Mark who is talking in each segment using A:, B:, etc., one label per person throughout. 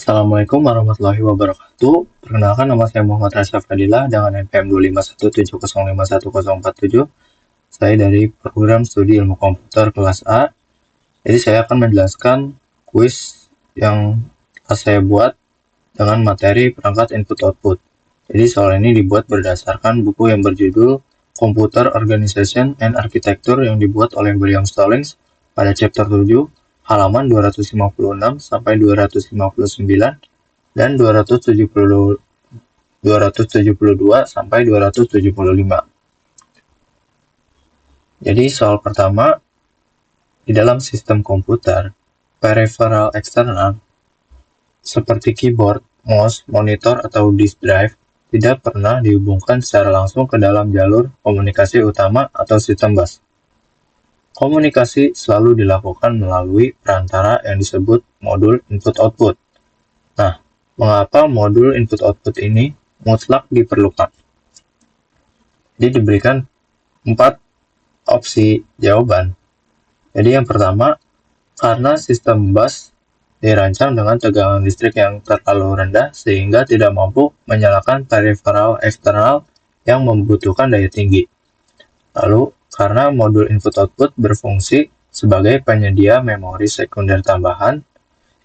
A: Assalamualaikum warahmatullahi wabarakatuh. Perkenalkan, nama saya Muhammad Rasya Fadilah dengan NPM 251705147. Saya dari program studi ilmu komputer kelas A. Jadi saya akan menjelaskan kuis yang telah saya buat dengan materi perangkat input-output. Jadi soal ini dibuat berdasarkan buku yang berjudul Computer Organization and Architecture yang dibuat oleh William Stallings pada chapter 7, halaman 256 sampai 259 dan 272 sampai 275. Jadi soal pertama, di dalam sistem komputer, peripheral eksternal seperti keyboard, mouse, monitor, atau disk drive tidak pernah dihubungkan secara langsung ke dalam jalur komunikasi utama atau sistem bus. Komunikasi selalu dilakukan melalui perantara yang disebut modul input-output. Nah, mengapa modul input-output ini mutlak diperlukan? Jadi diberikan 4 opsi jawaban. Jadi yang pertama, karena sistem bus dirancang dengan tegangan listrik yang terlalu rendah sehingga tidak mampu menyalakan peripheral eksternal yang membutuhkan daya tinggi. Lalu, karena modul input-output berfungsi sebagai penyedia memori sekunder tambahan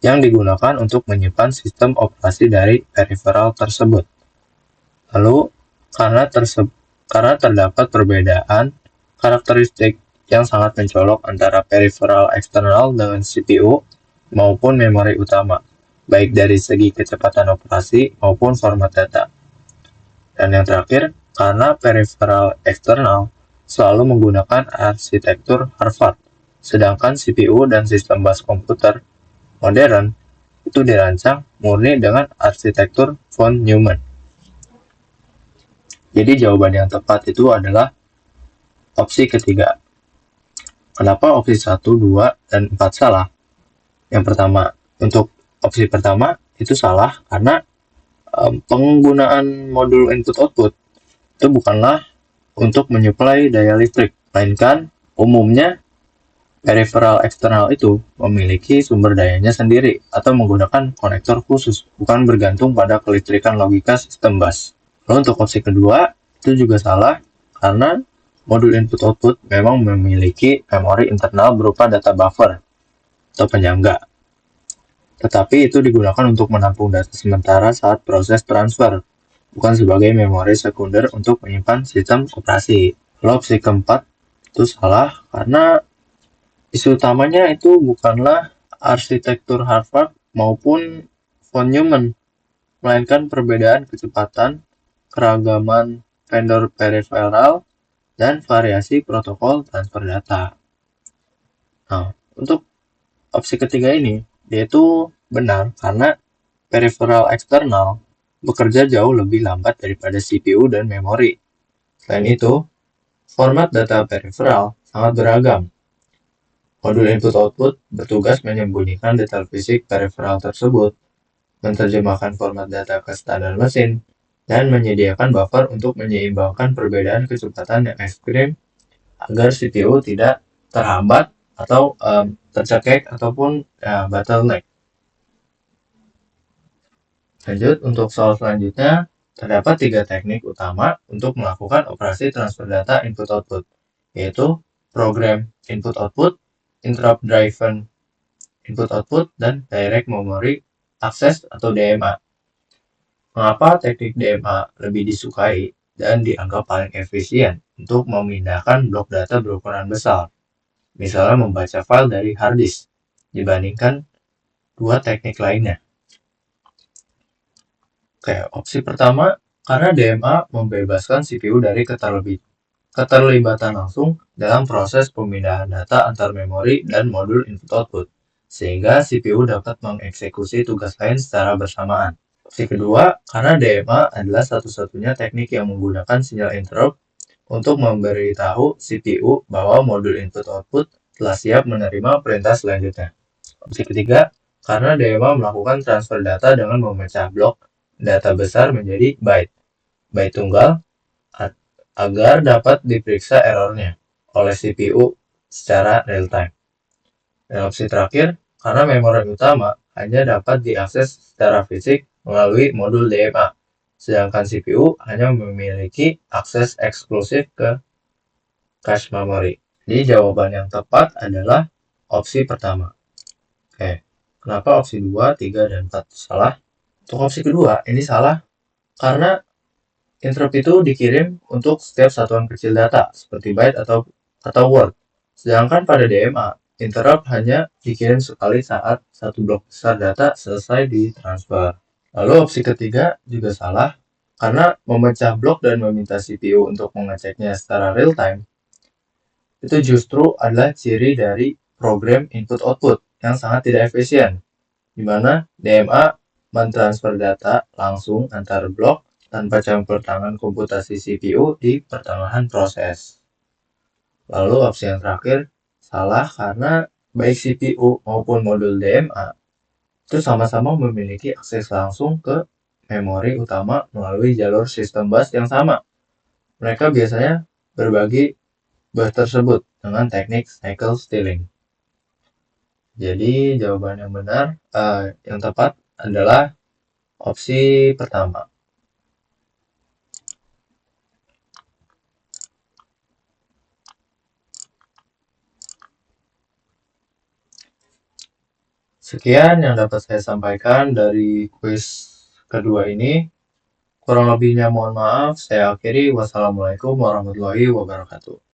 A: yang digunakan untuk menyimpan sistem operasi dari peripheral tersebut. Lalu, karena terdapat perbedaan karakteristik yang sangat mencolok antara peripheral eksternal dengan CPU maupun memori utama, baik dari segi kecepatan operasi maupun format data. Dan yang terakhir, karena peripheral eksternal selalu menggunakan arsitektur Harvard, sedangkan CPU dan sistem bus komputer modern itu dirancang murni dengan arsitektur von Neumann. Jadi jawaban yang tepat itu adalah opsi ketiga. Kenapa opsi 1, 2, dan 4 salah? Yang pertama, untuk opsi pertama itu salah karena penggunaan modul input-output itu bukanlah untuk menyuplai daya listrik, melainkan umumnya peripheral eksternal itu memiliki sumber dayanya sendiri atau menggunakan konektor khusus, bukan bergantung pada kelistrikan logika sistem bus. Lalu untuk opsi kedua, itu juga salah karena modul input-output memang memiliki memori internal berupa data buffer atau penyangga. Tetapi itu digunakan untuk menampung data sementara saat proses transfer, bukan sebagai memori sekunder untuk menyimpan sistem operasi. Lalu opsi keempat itu salah karena isu utamanya itu bukanlah arsitektur Harvard maupun von Neumann, melainkan perbedaan kecepatan, keragaman vendor peripheral, dan variasi protokol transfer data. Nah, untuk opsi ketiga ini, dia itu benar karena peripheral eksternal bekerja jauh lebih lambat daripada CPU dan memori. Selain itu, format data peripheral sangat beragam. Modul input-output bertugas menyembunyikan detail fisik peripheral tersebut, menerjemahkan format data ke standar mesin, dan menyediakan buffer untuk menyeimbangkan perbedaan kecepatan yang ekstrim agar CPU tidak terhambat atau tercekik ataupun bottleneck. Lanjut, untuk soal selanjutnya, terdapat 3 teknik utama untuk melakukan operasi transfer data input-output, yaitu program input-output, interrupt-driven input-output, dan direct memory access atau DMA. Mengapa teknik DMA lebih disukai dan dianggap paling efisien untuk memindahkan blok data berukuran besar, misalnya membaca file dari hard disk, dibandingkan 2 teknik lainnya? Oke, opsi pertama, karena DMA membebaskan CPU dari keterlibatan langsung dalam proses pemindahan data antar memori dan modul input-output, sehingga CPU dapat mengeksekusi tugas lain secara bersamaan. Opsi kedua, karena DMA adalah satu-satunya teknik yang menggunakan sinyal interrupt untuk memberitahu CPU bahwa modul input-output telah siap menerima perintah selanjutnya. Opsi ketiga, karena DMA melakukan transfer data dengan memecah blok data besar menjadi byte tunggal agar dapat diperiksa errornya oleh CPU secara real time. Dan opsi terakhir, karena memori utama hanya dapat diakses secara fisik melalui modul DMA, sedangkan CPU hanya memiliki akses eksklusif ke cache memory. Jadi jawaban yang tepat adalah opsi pertama. Oke, kenapa opsi 2, 3, dan 4 salah? Untuk opsi kedua, ini salah karena interrupt itu dikirim untuk setiap satuan kecil data, seperti byte atau word. Sedangkan pada DMA, interrupt hanya dikirim sekali saat satu blok besar data selesai ditransfer. Lalu opsi ketiga juga salah, karena memecah blok dan meminta CPU untuk mengeceknya secara real time, itu justru adalah ciri dari program input-output yang sangat tidak efisien, di mana DMA mentransfer data langsung antar blok tanpa campur tangan komputasi CPU di pertengahan proses. Lalu opsi yang terakhir salah karena baik CPU maupun modul DMA itu sama-sama memiliki akses langsung ke memori utama melalui jalur sistem bus yang sama. Mereka biasanya berbagi bus tersebut dengan teknik cycle stealing. Jadi jawaban yang benar, yang tepat adalah opsi pertama. Sekian yang dapat saya sampaikan dari kuis kedua ini. Kurang lebihnya mohon maaf. Saya akhiri. Wassalamualaikum warahmatullahi wabarakatuh.